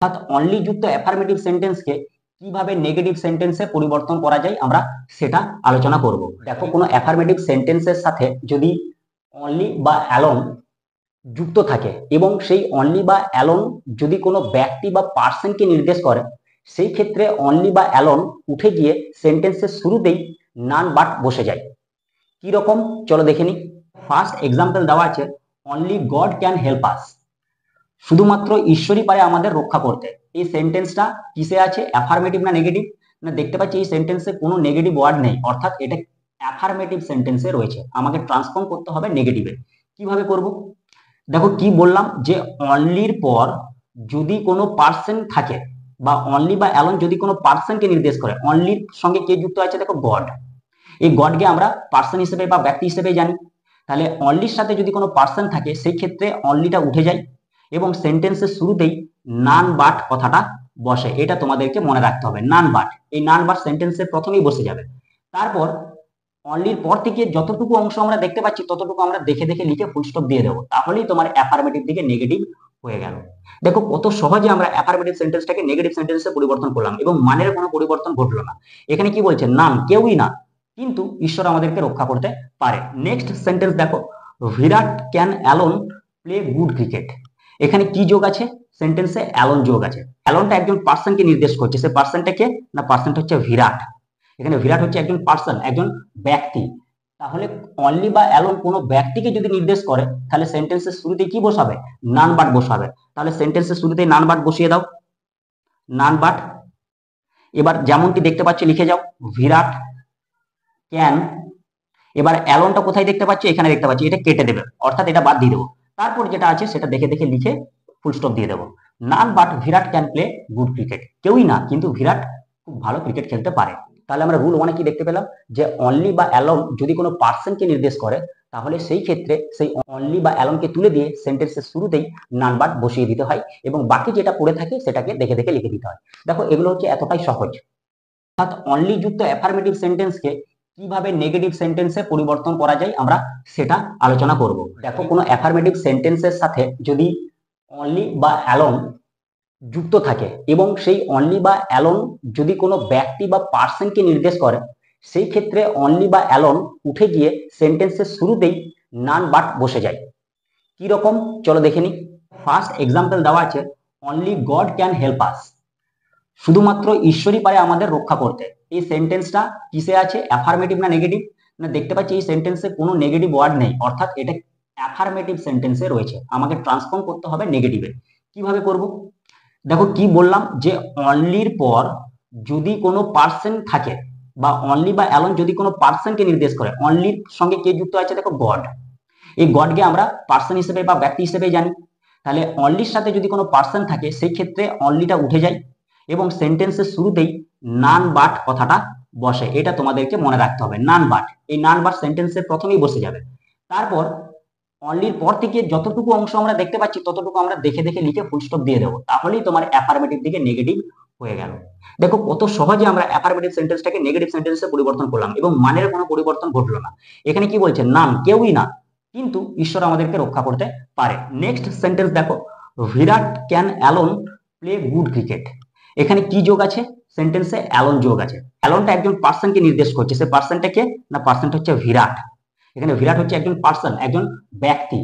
অর্থাৎ অনলি যুক্ত অ্যাফার্মেটিভ সেন্টেন্সকে কিভাবে নেগেটিভ সেন্টেন্সে পরিবর্তন করা যায় আমরা সেটা আলোচনা করব। দেখো, কোনো অ্যাফার্মেটিভ সেন্টেন্সের সাথে যদি অনলি বা অ্যালোন যুক্ত থাকে এবং সেই অনলি বা অ্যালোন যদি কোনো ব্যক্তি বা পার্সনকে নির্দেশ করে, সেই ক্ষেত্রে অনলি বা অ্যালোন উঠে গিয়ে সেন্টেন্সের শুরুতেই নান বাট বসে যায়। কি রকম চলো দেখে নি। ফার্স্ট এক্সাম্পল দেওয়া আছে, only god can help us. শুধুমাত্র ঈশ্বরই পারে আমাদের রক্ষা করতে। এই সেন্টেন্সটা কিসে আছে, অ্যাফার্মেটিভ না নেগেটিভ? না, দেখতে পাচ্ছি এই সেন্টেন্সে কোনো নেগেটিভ ওয়ার্ড নেই, অর্থাৎ এটা অ্যাফার্মেটিভ সেন্টেন্সে রয়েছে। আমাকে ট্রান্সফর্ম করতে হবে নেগেটিভে। কিভাবে করব? দেখো কি বললাম, যে অনলির পর যদি কোনো পার্সন থাকে বা অনলি বা অ্যালোন যদি কোনো পার্সনকে নির্দেশ করে, অনলির সঙ্গে কে যুক্ত আছে? দেখো, গড। এই গডকে আমরা পার্সন হিসেবে বা ব্যক্তি হিসেবে জানি। তাহলে অনলির সাথে যদি কোনো পার্সন থাকে, সেই ক্ষেত্রে অনলিটা উঠে যায় এবং সেন্টেন্সের শুরুতেই নান বাট কথাটা বসে। এটা তোমাদেরকে মনে রাখতে হবে, নান বাট। এই নান বাট সেন্টেন্সের প্রথমেই বসে যাবে। তারপর অনলির পর থেকে যতটুকু অংশ আমরা দেখতে পাচ্ছি ততটুকু আমরা দেখে দেখে লিখে ফুল স্টপ দিয়ে দেবো, তাহলেই তোমার অ্যাফার্মেটিভ থেকে নেগেটিভ হয়ে গেল। দেখো কত সহজে আমরা অ্যাফার্মেটিভ সেন্টেন্সটাকে নেগেটিভ সেন্টেন্সে পরিবর্তন করলাম এবং মানের কোনো পরিবর্তন ঘটলো না। এখানে কি বলছে? নান, কেউই না, কিন্তু ঈশ্বর আমাদেরকে রক্ষা করতে পারে। নেক্সট সেন্টেন্স দেখো, Virat can alone play good cricket. এখানে কি যোগ আছে? সেন্টেন্সে অ্যালোন যোগ আছে। অ্যালোনটা একজন পার্সনকে নির্দেশ করছে। সে পার্সনটা কে? না, পার্সনটা হচ্ছে বিরাট। এখানে বিরাট হচ্ছে একজন পার্সন, একজন ব্যক্তি। তাহলে অনলি বা অ্যালোন কোনো ব্যক্তিকে যদি নির্দেশ করে, তাহলে সেন্টেন্সের শুরুতে কি বসাবে? নান বাট বসাবে। তাহলে সেন্টেন্সের শুরুতে নান বাট বসিয়ে দাও, নান বাট। এবার যেমনটি দেখতে পাচ্ছ লিখে যাও, বিরাট ক্যান। এবার অ্যালোনটা কোথায় দেখতে পাচ্ছ? এখানে দেখতে পাচ্ছি, এটা কেটে দেবে, অর্থাৎ এটা বাদ দিয়ে দেবো। তারপর যেটা আছে সেটা দেখে দেখে লিখে ফুল স্টপ দিয়ে দেবো। None but Virat can play good cricket. কেউই না, কিন্তু বিরাট খুব ভালো ক্রিকেট খেলতে পারে। তাহলে আমরা রুল ওয়ানে কি দেখতে পেলাম, যে অনলি বা অ্যালোন যদি কোনো পার্সনকে নির্দেশ করে, তাহলে সেই ক্ষেত্রে সেই অনলি বা অ্যালোনকে তুলে দিয়ে সেন্টেন্সের শুরুতেই নান বাট বসিয়ে দিতে হয় এবং বাকি যেটা পড়ে থাকে সেটাকে দেখে দেখে লিখে দিতে হয়। দেখো, এগুলো হচ্ছে এতটাই সহজ। অর্থাৎ অনলি যুক্ত অ্যাফার্মেটিভ সেন্টেন্সকে কিভাবে নেগেটিভ সেন্টেন্সে পরিবর্তন করা যায় আমরা সেটা আলোচনা করব। দেখো, কোনো অ্যাফার্মেটিভ সেন্টেন্সের সাথে যদি অনলি বা অ্যালোন যুক্ত থাকে এবং সেই অনলি বা অ্যালোন যদি কোনো ব্যক্তি বা পার্সনকে নির্দেশ করে, সেই ক্ষেত্রে অনলি বা অ্যালোন উঠে গিয়ে সেন্টেন্সের শুরুতেই নান বাট বসে যায়। কি রকম চলো দেখে নি। ফার্স্ট এক্সাম্পল দেওয়া আছে, only god can help us. শুধুমাত্র ঈশ্বরই পারে আমাদের রক্ষা করতে। এই সেন্টেন্সটা কিসে আছে, অ্যাফার্মেটিভ না নেগেটিভ? না, দেখতে পাচ্ছি এই সেন্টেন্সে কোনো নেগেটিভ ওয়ার্ড নেই, অর্থাৎ এটা অ্যাফার্মেটিভ সেন্টেন্সে রয়েছে। আমাকে ট্রান্সফর্ম করতে হবে নেগেটিভে। কিভাবে করব? দেখো কি বললাম, যে অনলির পর যদি কোনো পার্সন থাকে বা অনলি বা অ্যালোন যদি কোনো পার্সনকে নির্দেশ করে, অনলির সঙ্গে কে যুক্ত আছে? দেখো, গড। এই গডকে আমরা পার্সন হিসেবে বা ব্যক্তি হিসেবে জানি। তাহলে অনলির সাথে যদি কোনো পার্সন থাকে, সেই ক্ষেত্রে অনলিটা উঠে যায় এবং সেন্টেন্সের শুরুতেই নান বাট কথাটা বসে। এটা তোমাদেরকে মনে রাখতে হবে, নান বাট। এই নান বাট সেন্টেন্সের প্রথমেই বসে যাবে। তারপর অনলির পর থেকে যতটুকু অংশ আমরা দেখতে পাচ্ছি ততটুকু আমরা দেখে দেখে লিখে ফুল স্টপ দিয়ে দেবো, তাহলেই তোমার অ্যাফার্মেটিভ থেকে নেগেটিভ হয়ে গেল। দেখো কত সহজে আমরা অ্যাফার্মেটিভ সেন্টেন্সটাকে নেগেটিভ সেন্টেন্সে পরিবর্তন করলাম এবং মানের কোনো পরিবর্তন ঘটলো না। এখানে কি বলছে? নান, কেউই না, কিন্তু ঈশ্বর আমাদেরকে রক্ষা করতে পারে। নেক্সট সেন্টেন্স দেখো, Virat can alone play good cricket. এখানে কি যোগ আছে? সেন্টেন্সে অ্যালোন যোগ আছে। অ্যালোনটা একজন পার্সনকে নির্দেশ করছে। সে পার্সনটা কে? না, পার্সনটা হচ্ছে বিরাট। এখানে বিরাট হচ্ছে একজন পার্সন, একজন ব্যক্তি।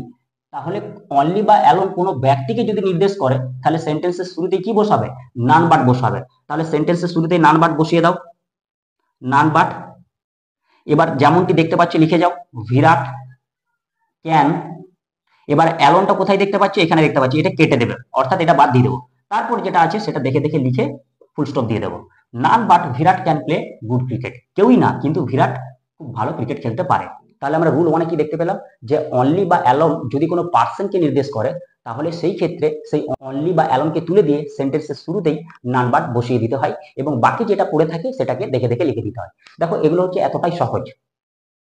তাহলে অনলি বা অ্যালোন কোনো ব্যক্তিকে যদি নির্দেশ করে, তাহলে সেন্টেন্সের শুরুতে কি বসাবে? নান বাট বসাবে। তাহলে সেন্টেন্সের শুরুতে নান বাট বসিয়ে দাও, নান বাট। এবার যেমনটি দেখতে পাচ্ছ লিখে যাও, বিরাট ক্যান। এবার অ্যালোনটা কোথায় দেখতে পাচ্ছ? এখানে দেখতে পাচ্ছি, এটা কেটে দেবে, অর্থাৎ এটা বাদ দিয়ে দেবো। তারপর যেটা আছে সেটা দেখে দেখে লিখে ফুল স্টপ দিয়ে দেবো। None but Virat can play good cricket. কেউই না, কিন্তু বিরাট খুব ভালো ক্রিকেট খেলতে পারে। তাহলে আমরা রুল ওয়ানে কি দেখতে পেলাম, যে অনলি বা অ্যালোন যদি কোনো পার্সনকে নির্দেশ করে, তাহলে সেই ক্ষেত্রে সেই অনলি বা অ্যালোনকে তুলে দিয়ে সেন্টেন্সের শুরুতেই নান বাট বসিয়ে দিতে হয় এবং বাকি যেটা পড়ে থাকে সেটাকে দেখে দেখে লিখে দিতে হয়। দেখো, এগুলো হচ্ছে এতটাই সহজ।